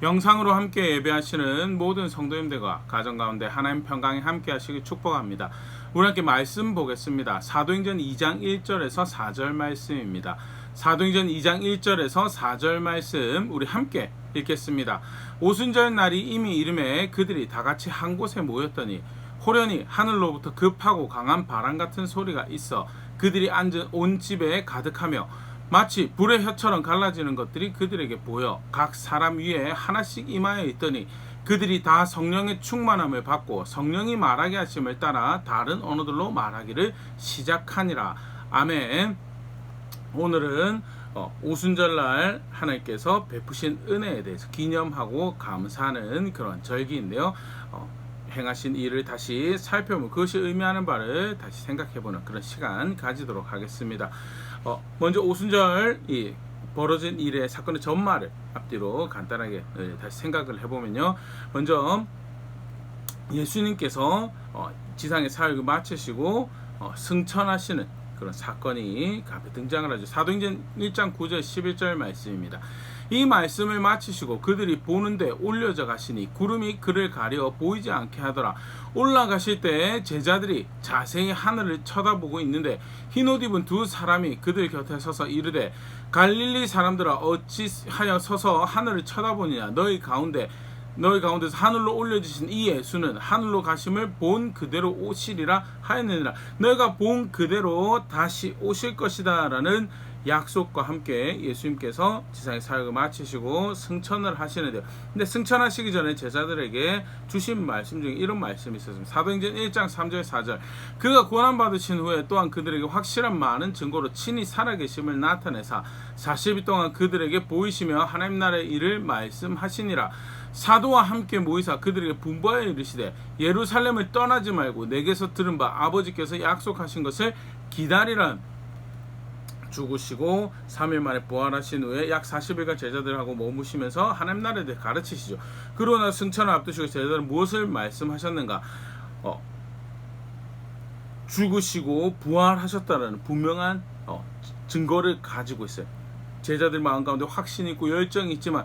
영상으로 함께 예배하시는 모든 성도님들과 가정 가운데 하나님 평강에 함께 하시길 축복합니다. 우리 함께 말씀 보겠습니다. 사도행전 2장 1절에서 4절 말씀입니다. 사도행전 2장 1절에서 4절 말씀 우리 함께 읽겠습니다. 오순절 날이 이미 이름에 그들이 다 같이 한 곳에 모였더니 호련히 하늘로부터 급하고 강한 바람 같은 소리가 있어 그들이 앉은 온 집에 가득하며 마치 불의 혀처럼 갈라지는 것들이 그들에게 보여 각 사람 위에 하나씩 임하여 있더니 그들이 다 성령의 충만함을 받고 성령이 말하게 하심을 따라 다른 언어들로 말하기를 시작하니라. 아멘. 오늘은 오순절날 하나님께서 베푸신 은혜에 대해서 기념하고 감사하는 그런 절기인데요. 행하신 일을 다시 살펴보면 그것이 의미하는 바를 다시 생각해보는 그런 시간 가지도록 하겠습니다. 먼저 오순절 이 벌어진 일의 사건의 전말을 앞뒤로 간단하게 다시 생각을 해보면요. 먼저 예수님께서 지상의 사역을 마치시고 승천하시는 그런 사건이 앞에 등장을 하죠. 사도행전 1장 9절 11절 말씀입니다. 이 말씀을 마치시고 그들이 보는데 올려져 가시니 구름이 그를 가려 보이지 않게 하더라. 올라가실 때 제자들이 자세히 하늘을 쳐다보고 있는데 흰옷 입은 두 사람이 그들 곁에 서서 이르되 갈릴리 사람들아 어찌하여 서서 하늘을 쳐다보느냐. 너희 가운데서 하늘로 올려주신 이 예수는 하늘로 가심을 본 그대로 오시리라 하였느니라. 너희가 본 그대로 다시 오실 것이다 라는 약속과 함께 예수님께서 지상의 사역을 마치시고 승천을 하시는데요. 근데 승천하시기 전에 제자들에게 주신 말씀 중에 이런 말씀이 있었습니다. 사도행전 1장 3절 4절 그가 고난받으신 후에 또한 그들에게 확실한 많은 증거로 친히 살아계심을 나타내사 40일 동안 그들에게 보이시며 하나님 나라의 일을 말씀하시니라. 사도와 함께 모이사 그들에게 분부하여 이르시되 예루살렘을 떠나지 말고 내게서 들은 바 아버지께서 약속하신 것을 기다리라. 죽으시고 3일 만에 부활하신 후에 약 40일간 제자들하고 머무시면서 하나님 나라에 대해 가르치시죠. 그러나 승천을 앞두시고 제자들은 무엇을 말씀하셨는가? 죽으시고 부활하셨다는 분명한 증거를 가지고 있어요. 제자들 마음 가운데 확신이 있고 열정이 있지만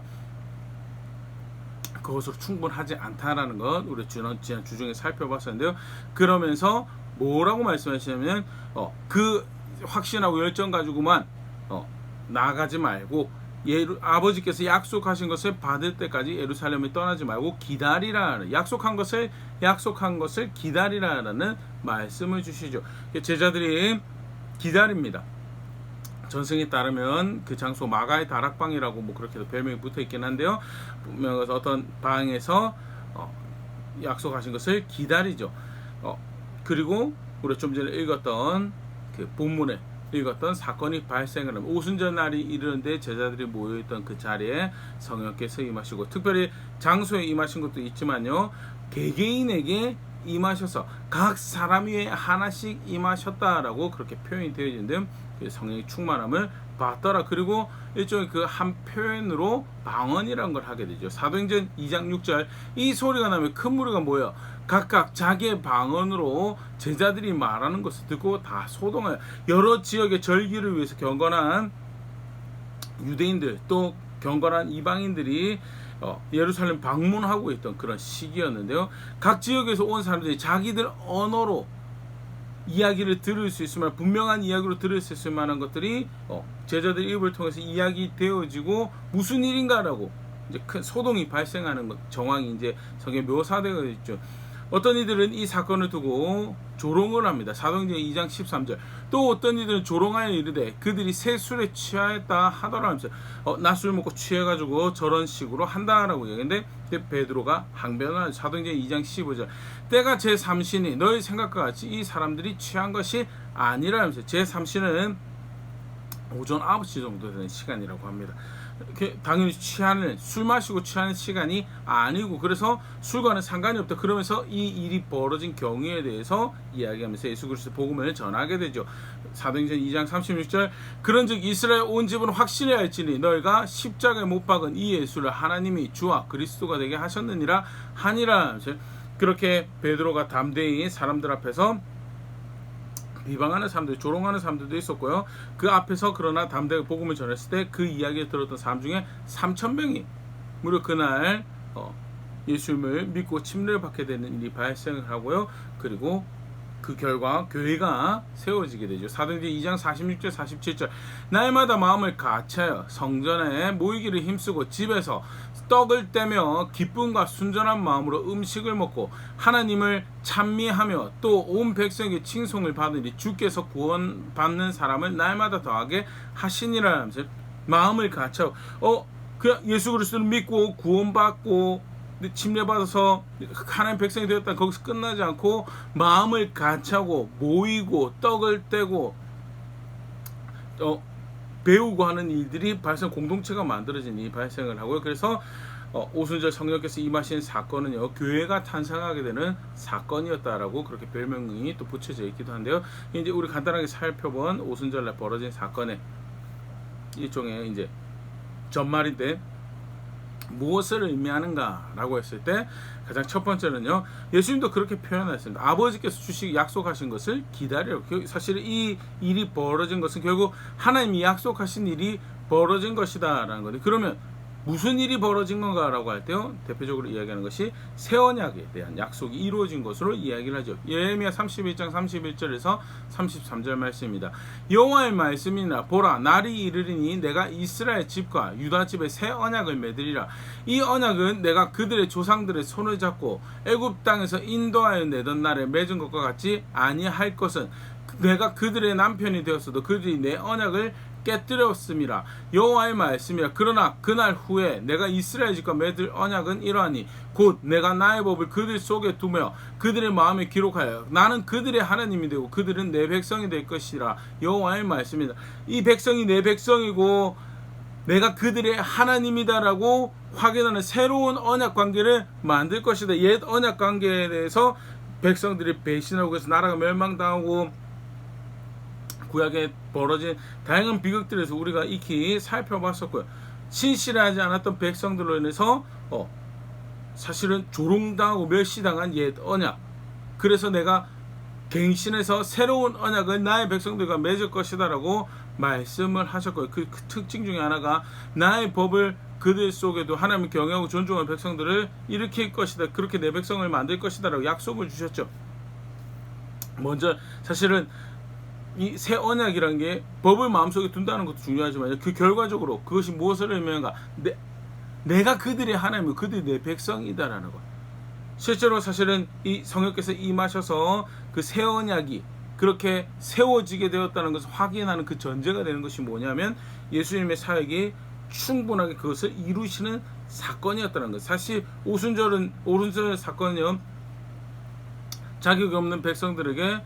그것으로 충분하지 않다라는 것 우리 지난 주중에 살펴봤었는데요. 그러면서 뭐라고 말씀하시냐면 그 확신하고 열정 가지고만 나가지 말고 아버지께서 약속하신 것을 받을 때까지 예루살렘을 떠나지 말고 기다리라는 약속한 것을 기다리라는 말씀을 주시죠. 제자들이 기다립니다. 전승에 따르면 그 장소 마가의 다락방이라고 뭐 그렇게도 별명이 붙어 있긴 한데요. 어떤 방에서 약속하신 것을 기다리죠. 그리고 우리 좀 전에 읽었던 그 본문에 읽었던 사건이 발생을 하면 오순절 날이 이르는데 제자들이 모여있던 그 자리에 성령께서 임하시고 특별히 장소에 임하신 것도 있지만요. 개개인에게 임하셔서 각 사람 위에 하나씩 임하셨다라고 그렇게 표현이 되어 있는데 성령의 충만함을 받더라. 그리고 일종의 그 한 표현으로 방언이라는 걸 하게 되죠. 사도행전 2장 6절 이 소리가 나면 큰 무리가 모여 각각 자기의 방언으로 제자들이 말하는 것을 듣고 다 소동하여 여러 지역의 절기를 위해서 경건한 유대인들 또 경건한 이방인들이 예루살렘 방문하고 있던 그런 시기였는데요. 각 지역에서 온 사람들이 자기들 언어로 이야기를 들을 수 있을 만한 분명한 이야기로 들을 수 있을 만한 것들이 제자들 입을 통해서 이야기되어지고 무슨 일인가라고 이제 큰 소동이 발생하는 정황이 이제 성경에 묘사되어 있죠. 어떤 이들은 이 사건을 두고 조롱을 합니다. 사도행전 2장 13절 또 어떤 이들은 조롱하여 이르되 그들이 새 술에 취하였다 하더라 하면서 낮술 먹고 취해가지고 저런 식으로 한다라고 얘기했는데 베드로가 항변하는 사도행전 2장 15절 때가 제3시니 너희 생각과 같이 이 사람들이 취한 것이 아니라 하면서 제3시는 오전 9시 정도 되는 시간이라고 합니다. 당연히 술 마시고 취하는 시간이 아니고 그래서 술과는 상관이 없다. 그러면서 이 일이 벌어진 경위에 대해서 이야기하면서 예수 그리스도 복음을 전하게 되죠. 사도행전 2장 36절 그런즉 이스라엘 온 집은 확실히 알지니 너희가 십자가에 못 박은 이 예수를 하나님이 주와 그리스도가 되게 하셨느니라 하니라. 그렇게 베드로가 담대히 사람들 앞에서 비방하는 사람들, 조롱하는 사람들도 있었고요. 그 앞에서 그러나 담대하게 복음을 전했을 때 그 이야기를 들었던 사람 중에 3,000명이 무려 그날 예수님을 믿고 침례를 받게 되는 일이 발생을 하고요. 그리고 그 결과 교회가 세워지게 되죠. 사도행전 2장 46절 47절 날마다 마음을 같이하여 성전에 모이기를 힘쓰고 집에서 떡을 떼며 기쁨과 순전한 마음으로 음식을 먹고 하나님을 찬미하며 또 온 백성에게 칭송을 받으니 주께서 구원받는 사람을 날마다 더하게 하시니라 하면서 마음을 같이하고 그냥 예수 그리스도를 믿고 구원받고 침례받아서 하나님 백성이 되었다 거기서 끝나지 않고 마음을 같이하고 모이고 떡을 떼고 배우고 하는 일들이 공동체가 만들어진 일이 발생을 하고요. 그래서 오순절 성령께서 임하신 사건은요, 교회가 탄생하게 되는 사건이었다라고 그렇게 별명이 또 붙여져 있기도 한데요. 이제 우리 간단하게 살펴본 오순절날 벌어진 사건의 일종의 이제 전말인데 무엇을 의미하는가라고 했을 때 가장 첫 번째는요, 예수님도 그렇게 표현했습니다. 아버지께서 약속하신 것을 기다려. 사실 이 일이 벌어진 것은 결국 하나님이 약속하신 일이 벌어진 것이다라는 거예요. 그러면 무슨 일이 벌어진 건가라고 할 때요, 대표적으로 이야기하는 것이 새 언약에 대한 약속이 이루어진 것으로 이야기를 하죠. 예레미야 31장 31절에서 33절 말씀입니다. 여호와의 말씀이나 보라 날이 이르리니 내가 이스라엘 집과 유다 집에 새 언약을 맺으리라. 이 언약은 내가 그들의 조상들의 손을 잡고 애굽 땅에서 인도하여 내던 날에 맺은 것과 같이 아니할 것은 내가 그들의 남편이 되었어도 그들이 내 언약을 깨뜨렸음이라. 여호와의 말씀이라. 그러나 그날 후에 내가 이스라엘 집과 맺을 언약은 이러하니 곧 내가 나의 법을 그들 속에 두며 그들의 마음에 기록하여 나는 그들의 하나님이 되고 그들은 내 백성이 될 것이라. 여호와의 말씀이다. 이 백성이 내 백성이고 내가 그들의 하나님이다라고 확인하는 새로운 언약 관계를 만들 것이다. 옛 언약 관계에 대해서 백성들이 배신하고 그래서 나라가 멸망당하고 구약에 벌어진 다양한 비극들에서 우리가 익히 살펴봤었고요. 신실하지 않았던 백성들로 인해서 사실은 조롱당하고 멸시당한 옛 언약. 그래서 내가 갱신해서 새로운 언약을 나의 백성들과 맺을 것이다 라고 말씀을 하셨고요. 그 특징 중에 하나가 나의 법을 그들 속에도 하나님을 경외하고 존중하는 백성들을 일으킬 것이다. 그렇게 내 백성을 만들 것이다 라고 약속을 주셨죠. 먼저 사실은 이 새 언약이라는 게 법을 마음속에 둔다는 것도 중요하지만 그 결과적으로 그것이 무엇을 의미하는가? 내가 그들의 하나님이고 그들이 내 백성이다라는 것. 실제로 사실은 이 성령께서 임하셔서 그 새 언약이 그렇게 세워지게 되었다는 것을 확인하는 그 전제가 되는 것이 뭐냐면 예수님의 사역이 충분하게 그것을 이루시는 사건이었다는 것. 사실 오순절 사건은요, 자격이 없는 백성들에게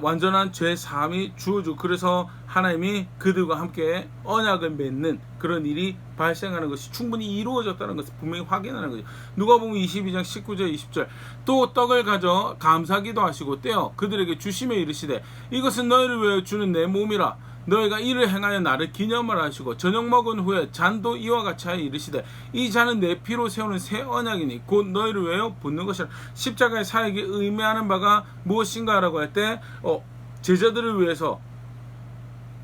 완전한 죄 사함이 주어지고 그래서 하나님이 그들과 함께 언약을 맺는 그런 일이 발생하는 것이 충분히 이루어졌다는 것을 분명히 확인하는 거죠. 누가복음 22장 19절 20절 또 떡을 가져 감사기도 하시고 떼어 그들에게 주시며 이르시되 이것은 너희를 위하여 주는 내 몸이라. 너희가 이를 행하여 나를 기념을 하시고 저녁 먹은 후에 잔도 이와 같이 하여 이르시되 이 잔은 내 피로 세우는 새 언약이니 곧 너희를 위하여 붓는 것이라. 십자가의 사역이 의미하는 바가 무엇인가라고 할 때 제자들을 위해서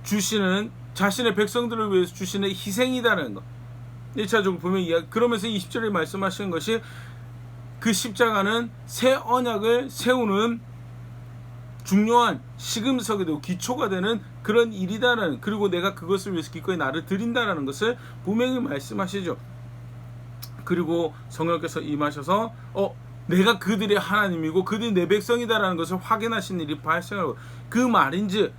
주시는 자신의 백성들을 위해서 주시는 희생이다라는 것. 1차적으로 보면 그러면서 20절에 말씀하시는 것이 그 십자가는 새 언약을 세우는 중요한 시금석이 되고 기초가 되는 그런 일이다라는, 그리고 내가 그것을 위해서 기꺼이 나를 드린다라는 것을 분명히 말씀하시죠. 그리고 성령께서 임하셔서 내가 그들의 하나님이고 그들이 내 백성이다라는 것을 확인하신 일이 발생하고, 그 말인즉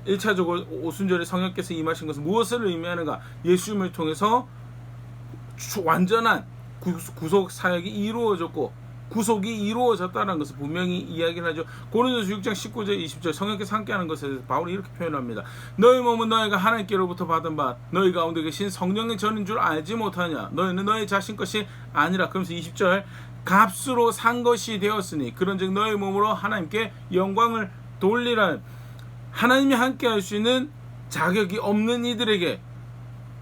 1차적으로 오순절에 성령께서 임하신 것은 무엇을 의미하는가? 예수님을 통해서 완전한 구속 사역이 이루어졌고 구속이 이루어졌다는 것을 분명히 이야기를 하죠. 고린도서 6장 19절 20절 성령께서 함께하는 것에 대해서 바울이 이렇게 표현합니다. 너희 몸은 너희가 하나님께로부터 받은 바 너희 가운데 계신 성령의 전인 줄 알지 못하냐? 너희는 너희 자신 것이 아니라. 그러면서 20절 값으로 산 것이 되었으니 그런즉 너희 몸으로 하나님께 영광을 돌리라. 하나님이 함께할 수 있는 자격이 없는 이들에게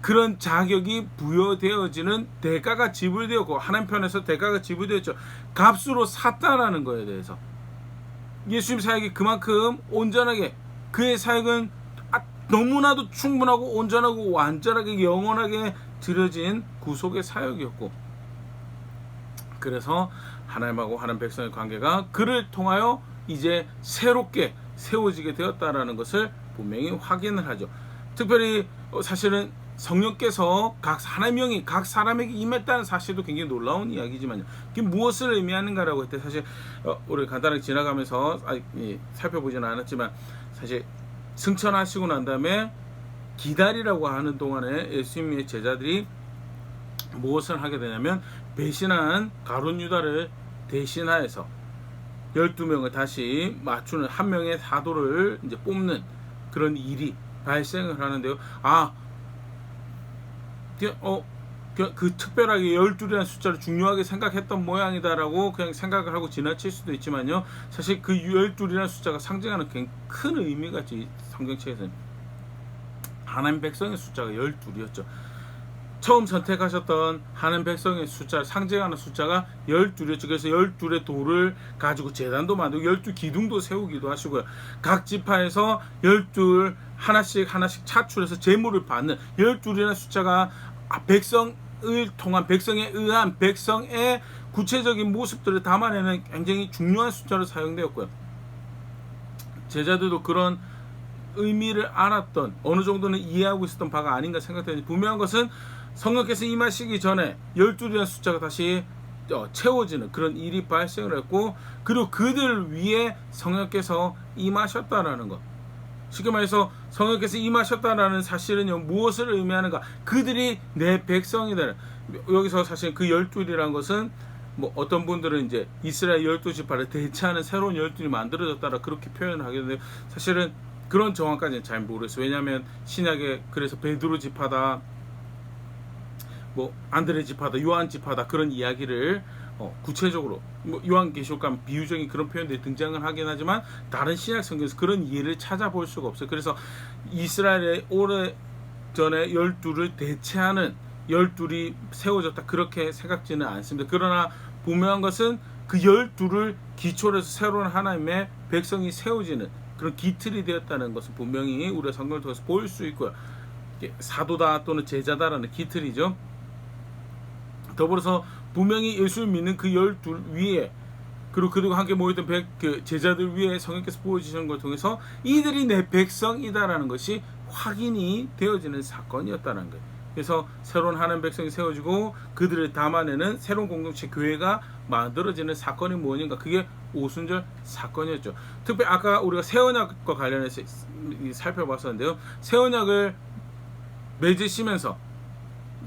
그런 자격이 부여되어지는 대가가 지불되었고, 하나님 편에서 대가가 지불되었죠. 값으로 샀다라는 거에 대해서 예수님 사역이 그만큼 온전하게, 그의 사역은 너무나도 충분하고 온전하고 완전하게 영원하게 드려진 구속의 사역이었고, 그래서 하나님하고 하나님 백성의 관계가 그를 통하여 이제 새롭게 세워지게 되었다라는 것을 분명히 확인을 하죠. 특별히 사실은 성령께서 각 하나님의 영이 각 사람에게 임했다는 사실도 굉장히 놀라운 이야기지만요. 그게 무엇을 의미하는가라고 할 때 사실 우리 간단하게 지나가면서 살펴보지는 않았지만, 사실 승천하시고 난 다음에 기다리라고 하는 동안에 예수님의 제자들이 무엇을 하게 되냐면, 배신한 가룟 유다를 대신하여서 12명을 다시 맞추는 한 명의 사도를 이제 뽑는 그런 일이 발생을 하는데요. 그 특별하게 12이라는 숫자를 중요하게 생각했던 모양이다라고 그냥 생각을 하고 지나칠 수도 있지만요. 사실 그 12이라는 숫자가 상징하는 굉장히 큰 의미가 있지. 성경책에서는 하나님 백성의 숫자가 12이었죠. 처음 선택하셨던 하나님 백성의 숫자, 상징하는 숫자가 12였죠. 그래서 12의 돌을 가지고 제단도 만들고 12기둥도 세우기도 하시고요. 각 지파에서 12 하나씩 차출해서 제물을 받는 12이라는 숫자가 백성을 통한, 백성에 의한 백성의 구체적인 모습들을 담아내는 굉장히 중요한 숫자로 사용되었고요. 제자들도 그런 의미를 알았던, 어느 정도는 이해하고 있었던 바가 아닌가 생각되는데, 분명한 것은 성령께서 임하시기 전에 12이라는 숫자가 다시 채워지는 그런 일이 발생을 했고, 그리고 그들 위에 성령께서 임하셨다라는 것. 쉽게 말해서 성령께서 임하셨다라는 사실은요, 무엇을 의미하는가? 그들이 내 백성이다. 여기서 사실 그 12이라는 것은 뭐 어떤 분들은 이제 이스라엘 12지파를 대체하는 새로운 12이 만들어졌다라 그렇게 표현을 하게 되는데, 사실은 그런 정확까지는 잘 모르겠어요. 왜냐하면 신약에 그래서 베드로 지파다, 뭐 안드레 지파다, 요한 지파다, 그런 이야기를 구체적으로 뭐 요한계시록 가면 비유적인 그런 표현들이 등장을 하긴 하지만, 다른 신약 성경에서 그런 이해를 찾아볼 수가 없어요. 그래서 이스라엘의 오래전에 12를 대체하는 12이 세워졌다 그렇게 생각지는 않습니다. 그러나 분명한 것은 그 12를 기초로 해서 새로운 하나님의 백성이 세워지는 그런 기틀이 되었다는 것을 분명히 우리가 성경을 통해서 볼 수 있고요. 사도다 또는 제자다라는 기틀이죠. 더불어서 분명히 예수를 믿는 그 12 위에, 그리고 그들과 함께 모였던 그 제자들 위에 성령께서 부어주시는 걸 통해서 이들이 내 백성이다라는 것이 확인이 되어지는 사건이었다는 거예요. 그래서 새로운 하나님 백성이 세워지고 그들을 담아내는 새로운 공동체 교회가 만들어지는 사건이 무엇인가? 그게 오순절 사건이었죠. 특별히 아까 우리가 새 언약과 관련해서 살펴봤었는데요. 새 언약을 맺으시면서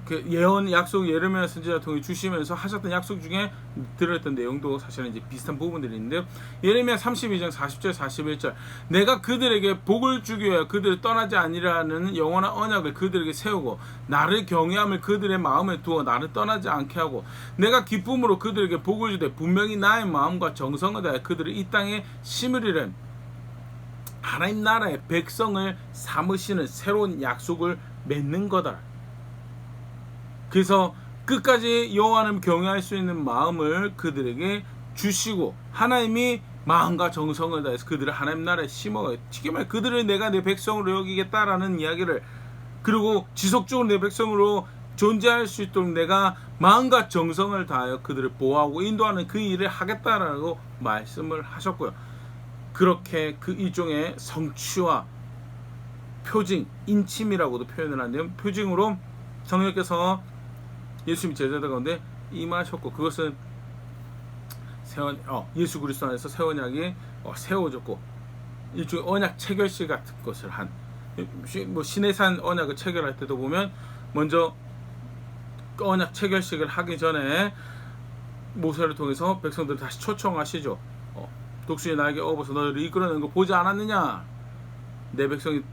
그 예언 약속 예레미야 선지자 통해 주시면서 하셨던 약속 중에 들었던 내용도 사실은 이제 비슷한 부분들이 있는데요. 예레미야 32장 40절 41절, 내가 그들에게 복을 주기 위하여 그들을 떠나지 아니라는 영원한 언약을 그들에게 세우고 나를 경외함을 그들의 마음에 두어 나를 떠나지 않게 하고, 내가 기쁨으로 그들에게 복을 주되 분명히 나의 마음과 정성을 다해 그들을 이 땅에 심으리라. 하나님 나라의 백성을 삼으시는 새로운 약속을 맺는 거다. 그래서 끝까지 여호와를 경외할 수 있는 마음을 그들에게 주시고, 하나님이 마음과 정성을 다해서 그들을 하나님 나라에 심어가요. 쉽게 말해 그들을 내가 내 백성으로 여기겠다라는 이야기를, 그리고 지속적으로 내 백성으로 존재할 수 있도록 내가 마음과 정성을 다하여 그들을 보호하고 인도하는 그 일을 하겠다라고 말씀을 하셨고요. 그렇게 그 일종의 성취와 표징, 인침이라고도 표현을 하는데요. 표징으로 성령께서 예수님 제자들 가운데 임하셨고, 그것은 예수 그리스도 안에서 새 언약이 세워졌고, 일종의 언약 체결식 같은 것을 한, 뭐 시내산 언약을 체결할 때도 보면 먼저 언약 체결식을 하기 전에 모세를 통해서 백성들을 다시 초청하시죠. 독수리 나에게 업어서 너희를 이끌어내는 거 보지 않았느냐? 내 백성이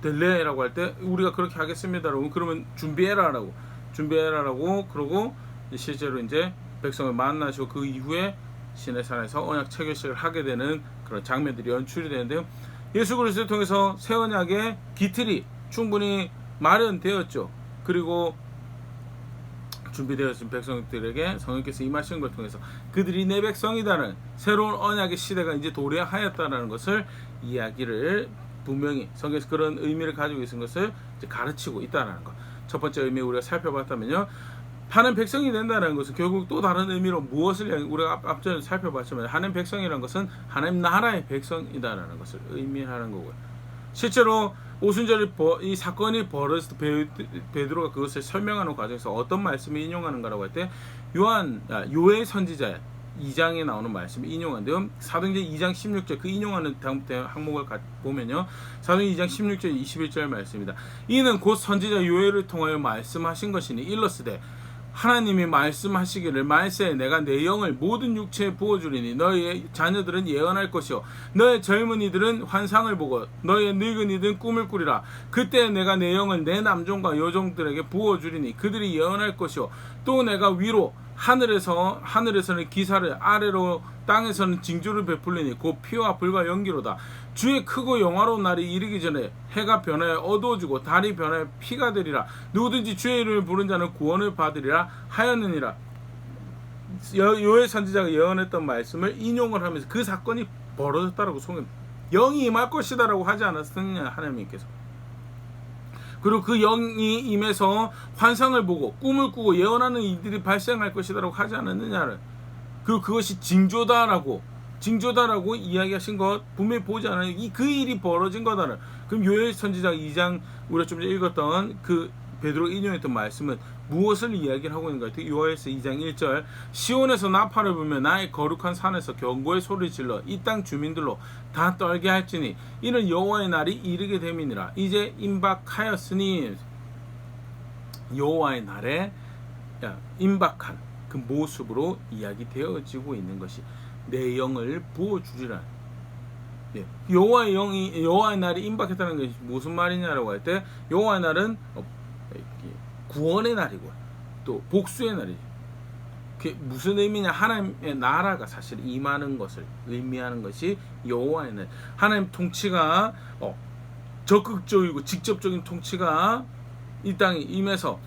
될래? 라고 할 때 우리가 그렇게 하겠습니다. 그러면 준비해라라고 그러고 실제로 이제 백성을 만나시고 그 이후에 시내산에서 언약 체결식을 하게 되는 그런 장면들이 연출이 되는데요. 예수 그리스도를 통해서 새 언약의 기틀이 충분히 마련되었죠. 그리고 준비되었은 백성들에게 성령께서 임하신 걸 통해서 그들이 내 백성이다는 새로운 언약의 시대가 이제 도래하였다는 것을 이야기를 분명히 성경에서 그런 의미를 가지고 있는 것을 이제 가르치고 있다는 것. 첫 번째 의미 우리가 살펴봤다면요. 하나님 백성이 된다는 것은 결국 또 다른 의미로 무엇을 우리가 앞전에 살펴봤지만 하나님 백성이라는 것은 하나님 나라의 백성이다라는 것을 의미하는 거고요. 실제로 오순절이 이 사건이 벌어졌을 때 베드로가 그것을 설명하는 과정에서 어떤 말씀을 인용하는가라고 할 때 요엘 선지자 2장에 나오는 말씀을 인용하는데요. 사도행전 2장 16절 그 인용하는 다음 항목을 보면요. 사도행전 2장 16절 21절 말씀입니다. 이는 곧 선지자 요엘을 통하여 말씀하신 것이니 일러스되 하나님이 말씀하시기를 말세에 내가 내 영을 모든 육체에 부어주리니 너희의 자녀들은 예언할 것이요 너의 젊은이들은 환상을 보고 너의 늙은이들은 꿈을 꾸리라. 그때 내가 내 영을 내 남종과 여종들에게 부어주리니 그들이 예언할 것이요 또 내가 위로 하늘에서는 기사를 아래로 땅에서는 징조를 베풀리니 곧 피와 불과 연기로다. 주의 크고 영화로운 날이 이르기 전에 해가 변하여 어두워지고 달이 변하여 피가 되리라. 누구든지 주의 이름을 부른 자는 구원을 받으리라 하였느니라. 요엘 선지자가 예언했던 말씀을 인용을 하면서 그 사건이 벌어졌다라고 영이 임할 것이다라고 하지 않았느냐 하나님께서. 그리고 그 영이 임해서 환상을 보고 꿈을 꾸고 예언하는 일들이 발생할 것이다라고 하지 않았느냐를. 그리고 그것이 징조다라고 이야기하신 것 분명히 보지 않아요. 그 일이 벌어진 거다는. 그럼 요엘 선지자 2장 우리가 좀 읽었던 그 베드로 인용했던 말씀은 무엇을 이야기를 하고 있는 것 같아요? 요엘서 2장 1절 시온에서 나팔을 불며 나의 거룩한 산에서 경고의 소리를 질러 이 땅 주민들로 다 떨게 할지니 이는 여호와의 날이 이르게 됨이니라. 이제 임박하였으니 여호와의 날에 임박한 그 모습으로 이야기되어지고 있는 것이 내 영을 부어주리라. 여호와의 날이 임박했다는 것이 무슨 말이냐라고 할 때 여호와의 날은 구원의 날이고 또 복수의 날이죠. 그게 무슨 의미냐? 하나님의 나라가 사실 임하는 것을 의미하는 것이 여호와의 날. 하나님 통치가 적극적이고 직접적인 통치가 이 땅에 임해서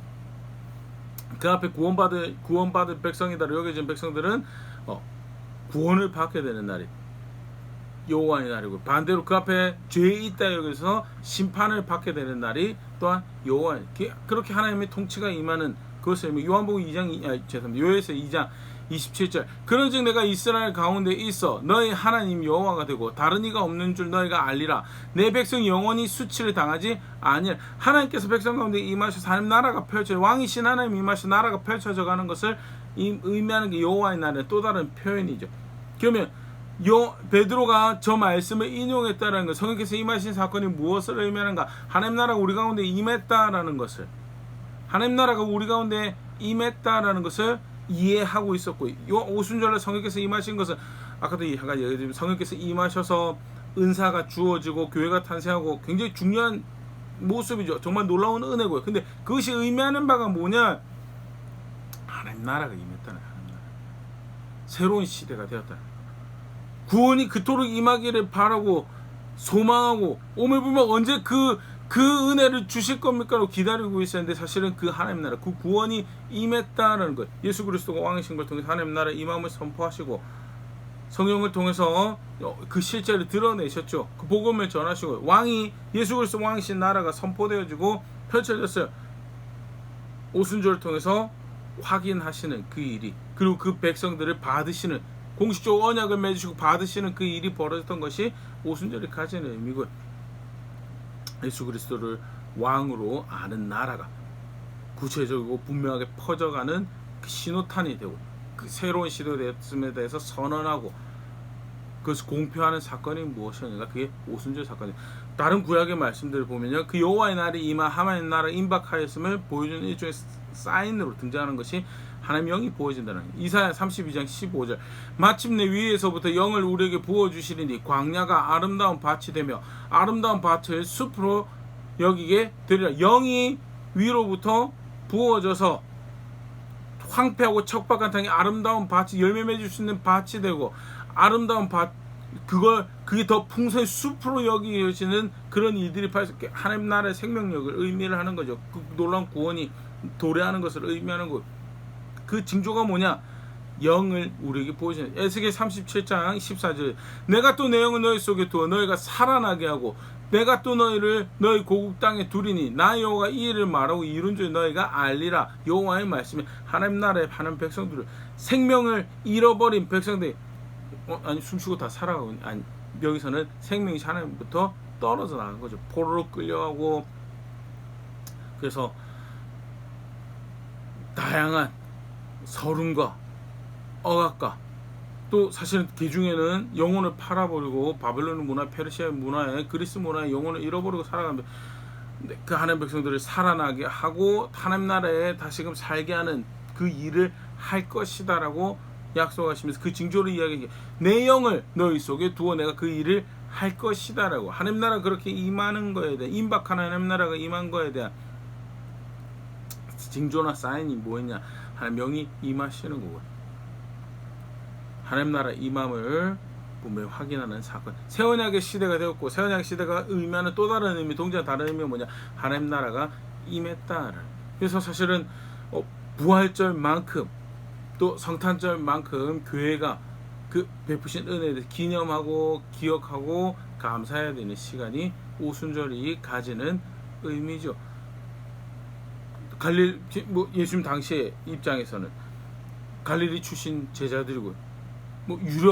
그 앞에 구원받을 백성이다라고 여겨진 백성들은 구원을 받게 되는 날이 여호와의 날이고 반대로 그 앞에 죄에 있다 여기서 심판을 받게 되는 날이 또한 여호와. 그렇게 하나님의 통치가 임하는 그것을 요한복음 2장 요엘서 2장 27절 그런즉 내가 이스라엘 가운데 있어 너희 하나님 여호와가 되고 다른 이가 없는 줄 너희가 알리라. 내 백성이 영원히 수치를 당하지 아니라. 하나님께서 백성 가운데 임하셔서 하나님 나라가 왕이신 하나님 임하셔서 나라가 펼쳐져 가는 것을 의미하는 게 여호와의 날의 또 다른 표현이죠. 그러면 베드로가 저 말씀을 인용했다라는 것, 성령께서 임하신 사건이 무엇을 의미하는가? 하나님 나라가 우리 가운데 임했다라는 것을, 하나님 나라가 우리 가운데 임했다라는 것을 이해하고 있었고, 오순절에 성령께서 임하신 것은 아까도 한 가지 얘기했지만 성령께서 임하셔서 은사가 주어지고 교회가 탄생하고 굉장히 중요한 모습이죠. 정말 놀라운 은혜고요. 근데 그것이 의미하는 바가 뭐냐? 하나님 나라가 임했다는, 하나님 나라. 새로운 시대가 되었다. 구원이 그토록 임하기를 바라고 소망하고 오물불망 언제 그 은혜를 주실 겁니까? 라고 기다리고 있었는데 사실은 그 하나님 나라, 그 구원이 임했다는 것. 예수 그리스도가 왕이신 걸 통해서 하나님 나라의 임함을 선포하시고 성령을 통해서 그 실제를 드러내셨죠. 그 복음을 전하시고 왕이 예수 그리스도 왕이신 나라가 선포되어지고 펼쳐졌어요. 오순절을 통해서 확인하시는 그 일이, 그리고 그 백성들을 받으시는, 공식적으로 언약을 맺으시고 받으시는 그 일이 벌어졌던 것이 오순절이 가지는 의미고, 예수 그리스도를 왕으로 아는 나라가 구체적이고 분명하게 퍼져가는 그 신호탄이 되고 그 새로운 시도됨에 대해서 선언하고 그것을 공표하는 사건이 무엇이었는가? 그게 오순절 사건이에요. 다른 구약의 말씀들을 보면요, 그 여호와의 날이 임하 하나님의 나라 임박하였음을 보여주는 일종의 사인으로 등장하는 것이 하나님의 영이 부어진다는 거예요. 이사야 32장 15절 마침내 위에서부터 영을 우리에게 부어주시리니 광야가 아름다운 밭이 되며 아름다운 밭을 숲으로 여기게 되리라. 영이 위로부터 부어져서 황폐하고 척박한 땅에 아름다운 밭이 열매 맺을 수 있는 밭이 되고, 아름다운 밭, 그게 더 풍성히 숲으로 여기지는 그런 일들이 하나님 나라의 생명력을 의미를 하는 거죠. 그 놀라운 구원이 도래하는 것을 의미하는 것. 그 징조가 뭐냐? 영을 우리에게 보여주는. 에스겔 37장 14절 내가 또 내 영을 너희 속에 두어 너희가 살아나게 하고 내가 또 너희를 너희 고국 땅에 두리니 나 여호와가 이 일을 말하고 이룬 줄 너희가 알리라. 여호와의 말씀이 하나님 나라에 하는 백성들을, 생명을 잃어버린 백성들이 아니 숨쉬고 다 살아가고, 아니 여기서는 생명이 하나님부터 떨어져 나간 거죠. 포로로 끌려가고. 그래서 다양한 서름과 억압과, 또 사실은 그 중에는 영혼을 팔아버리고 바벨론 문화, 페르시아 문화에, 그리스 문화에 영혼을 잃어버리고 살아가면 그 하나님 백성들을 살아나게 하고 하나님 나라에 다시금 살게 하는 그 일을 할 것이다라고 약속하시면서 그 징조를 이야기해, 내 영을 너희 속에 두어 내가 그 일을 할 것이다라고. 하나님 나라가 그렇게 임하는 거에 대해, 임박한 하나님 나라가 임한 거에 대한 징조나 사인이 뭐였냐? 하나님 영이 임하시는 거고요. 하나님 나라 임함을 분명히 확인하는 사건. 새 언약의 시대가 되었고, 새 언약의 시대가 의미하는 또 다른 의미, 동시에 다른 의미가 뭐냐? 하나님 나라가 임했다라는. 그래서 사실은 부활절만큼 또 성탄절만큼 교회가 그 베푸신 은혜에 대해서 기념하고 기억하고 감사해야 되는 시간이 오순절이 가지는 의미죠. 예수님 당시의 입장에서는 갈릴리 출신 제자들이고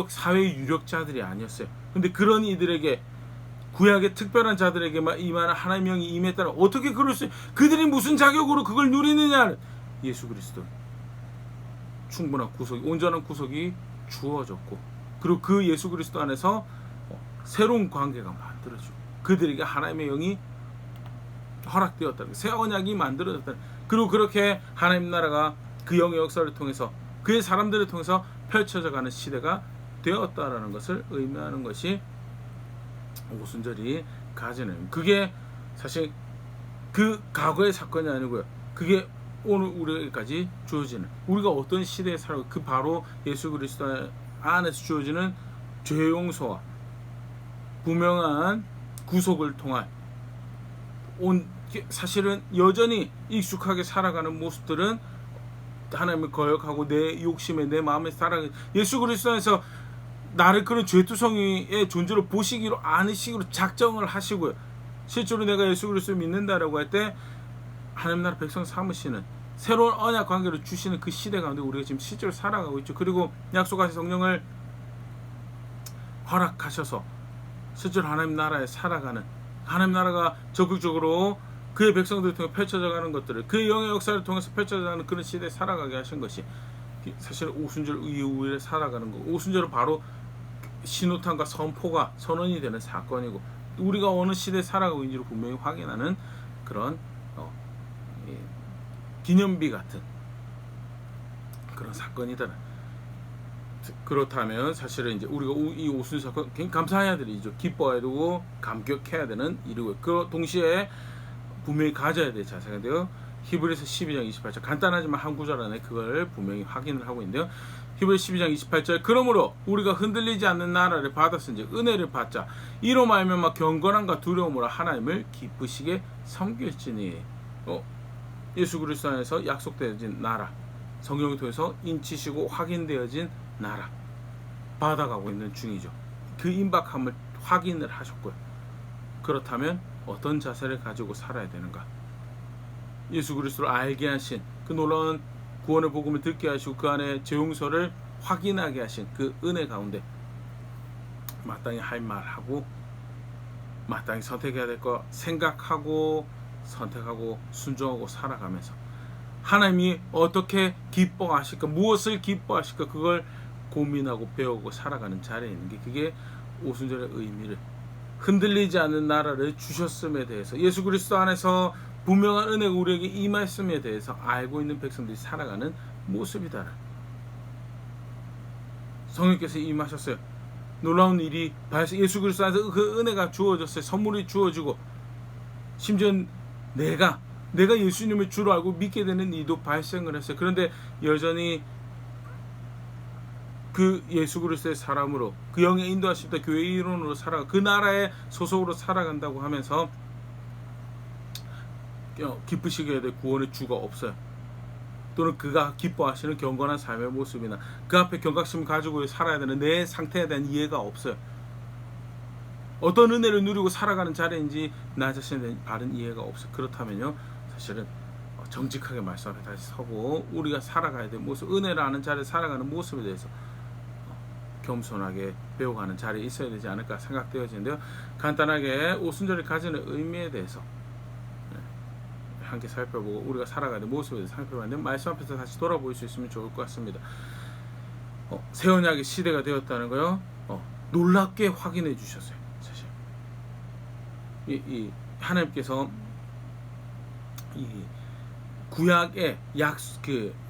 사회 유력자들이 아니었어요. 근데 그런 이들에게, 구약의 특별한 자들에게 임하는 하나님의 영이 임했다는, 어떻게 그럴 수, 그들이 무슨 자격으로 그걸 누리느냐? 예수 그리스도 충분한 구속이, 온전한 구속이 주어졌고, 그리고 그 예수 그리스도 안에서 새로운 관계가 만들어지고, 그들에게 하나님의 영이 허락되었다는, 새 언약이 만들어졌다는, 그리고 그렇게 하나님 나라가 그 영의 역사를 통해서, 그의 사람들을 통해서 펼쳐져가는 시대가 되었다라는 것을 의미하는 것이 오순절이 가지는, 그게 사실 그 과거의 사건이 아니고요. 그게 오늘 우리에게까지 주어지는, 우리가 어떤 시대에 살고, 그 바로 예수 그리스도 안에서 주어지는 죄 용서와 분명한 구속을 통한, 사실은 여전히 익숙하게 살아가는 모습들은 하나님을 거역하고 내 욕심에, 내 마음에 살아가는, 예수 그리스도 안에서 나를 그런 죄투성이의 존재로 보시기로 않으시기로 작정을 하시고요. 실제로 내가 예수 그리스도를 믿는다라고 할 때 하나님 나라 백성 삼으시는, 새로운 언약 관계를 주시는 그 시대 가운데 우리가 지금 실제로 살아가고 있죠. 그리고 약속하신 성령을 허락하셔서 실제로 하나님 나라에 살아가는, 하나님 나라가 적극적으로 그의 백성들을 통해 펼쳐져가는 것들을, 그의 영의 역사를 통해서 펼쳐져가는 그런 시대에 살아가게 하신 것이 사실 오순절 이후에 살아가는 거. 오순절은 바로 신호탄과 선포가 선언이 되는 사건이고, 우리가 어느 시대에 살아가고 있는지를 분명히 확인하는 그런 기념비 같은 그런 사건이다. 그렇다면 사실은 이제 우리가 이 오순절 사건 굉장히 감사해야 될 일이죠. 기뻐해야 되고 감격해야 되는 일이고요. 그 동시에 분명히 가져야 될 자세인데요. 히브리서 12장 28절, 간단하지만 한 구절 안에 그걸 분명히 확인을 하고 있는데요. 히브리서 12장 28절, 그러므로 우리가 흔들리지 않는 나라를 받았은즉 은혜를 받자. 이로 말미암아 경건함과 두려움으로 하나님을 기쁘시게 섬길지니. 예수 그리스도 안에서 약속되어진 나라, 성령을 통해서 인치시고 확인되어진 나라 받아가고 있는 중이죠. 그 임박함을 확인을 하셨고요. 그렇다면 어떤 자세를 가지고 살아야 되는가? 예수 그리스도를 알게 하신, 그 놀라운 구원의 복음을 듣게 하시고 그 안에 죄 용서를 확인하게 하신 그 은혜 가운데 마땅히 할 말하고, 마땅히 선택해야 될 거 생각하고 선택하고 순종하고 살아가면서 하나님이 어떻게 기뻐하실까, 무엇을 기뻐하실까, 그걸 고민하고 배우고 살아가는 자리에 있는 게, 그게 오순절의 의미를, 흔들리지 않는 나라를 주셨음에 대해서, 예수 그리스도 안에서 분명한 은혜가 우리에게 임했음에 대해서 알고 있는 백성들이 살아가는 모습이다. 성령께서 임하셨어요. 놀라운 일이 예수 그리스도 안에서 그 은혜가 주어졌어요. 선물이 주어지고, 심지어 내가 예수님을 주로 알고 믿게 되는 일도 발생을 했어요. 그런데 여전히 그 예수 그리스도의 사람으로, 그 영의 인도하실 때 교회의 일원으로 살아가, 그 나라의 소속으로 살아간다고 하면서 기쁘시게 될 구원의 주가 없어요. 또는 그가 기뻐하시는 경건한 삶의 모습이나 그 앞에 경각심을 가지고 살아야 되는 내 상태에 대한 이해가 없어요. 어떤 은혜를 누리고 살아가는 자리인지 나 자신에 대한 바른 이해가 없어. 그렇다면요, 사실은 정직하게 말씀 앞에 다시 서고 우리가 살아가야 될 모습, 은혜를 아는 자리에 살아가는 모습에 대해서 겸손하게 배워가는 자리에 있어야 되지 않을까 생각되어지는데요. 간단하게 오순절이 가지는 의미에 대해서 함께 살펴보고 우리가 살아가야 될 모습에 대해서 살펴봤는데, 말씀 앞에서 다시 돌아볼 수 있으면 좋을 것 같습니다. 새 언약의 시대가 되었다는 거요, 놀랍게 확인해 주셨어요. 사실 이 하나님께서 이 구약의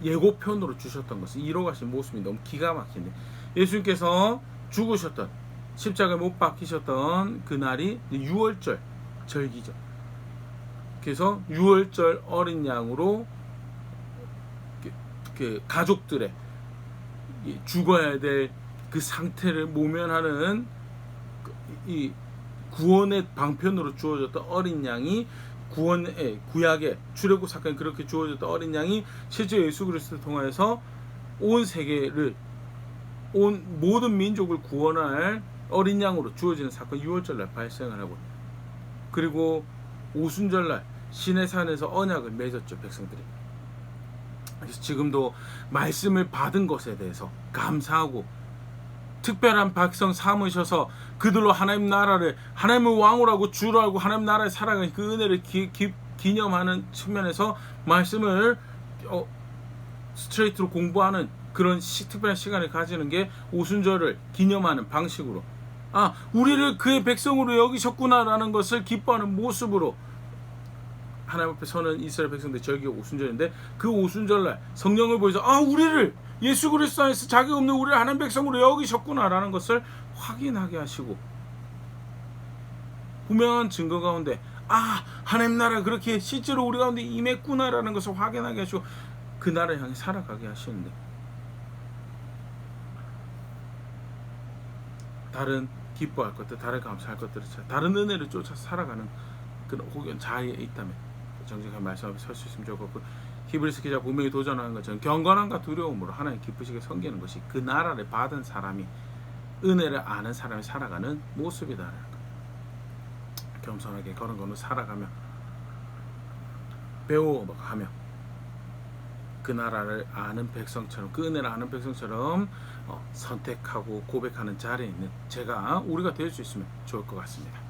예고편으로 주셨던 것을 이뤄가신 모습이 너무 기가 막힌데, 예수님께서 죽으셨던, 십자가에 못 박히셨던 그날이 6월절 절기죠. 그래서 6월절 어린 양으로 그 가족들의 죽어야 될 그 상태를 모면하는 이 구원의 방편으로 주어졌던 어린 양이, 구약의 출애굽 사건에 그렇게 주어졌던 어린 양이 실제 예수 그리스도를 통하여서 온 세계를, 온 모든 민족을 구원할 어린 양으로 주어지는 사건이 6월절날 발생을 하고, 그리고 오순절날 시내산에서 언약을 맺었죠, 백성들이. 그래서 지금도 말씀을 받은 것에 대해서 감사하고 특별한 백성 삼으셔서 그들로 하나님 나라를, 하나님을 왕으로 하고 주로 하고 하나님 나라에 살아가는 그 은혜를 기념하는 측면에서 말씀을 스트레이트로 공부하는 그런 특별한 시간을 가지는 게 오순절을 기념하는 방식으로, 우리를 그의 백성으로 여기셨구나라는 것을 기뻐하는 모습으로 하나님 앞에 서는 이스라엘 백성들 절기가 오순절인데, 그 오순절날 성령을 보여서 우리를 예수 그리스도 안에서 자격 없는 우리를 하나님 백성으로 여기셨구나라는 것을 확인하게 하시고, 분명한 증거 가운데 하나님 나라가 그렇게 실제로 우리 가운데 임했구나라는 것을 확인하게 하시고 그 나라를 향해 살아가게 하시는데, 다른 기뻐할 것들, 다른 감사할 것들을 다른 은혜를 쫓아 살아가는 그런 혹은 자리에 있다면 정직한 말씀 앞에 설 수 있으면 좋겠고, 히브리서 기자 분명히 도전하는 것처럼 경건함과 두려움으로 하나님 기쁘시게 섬기는 것이 그 나라를 받은 사람이, 은혜를 아는 사람이 살아가는 모습이다. 겸손하게 그런 거는 살아가며 배워가며 그 나라를 아는 백성처럼, 그 은혜를 아는 백성처럼 선택하고 고백하는 자리에 있는 우리가 될 수 있으면 좋을 것 같습니다.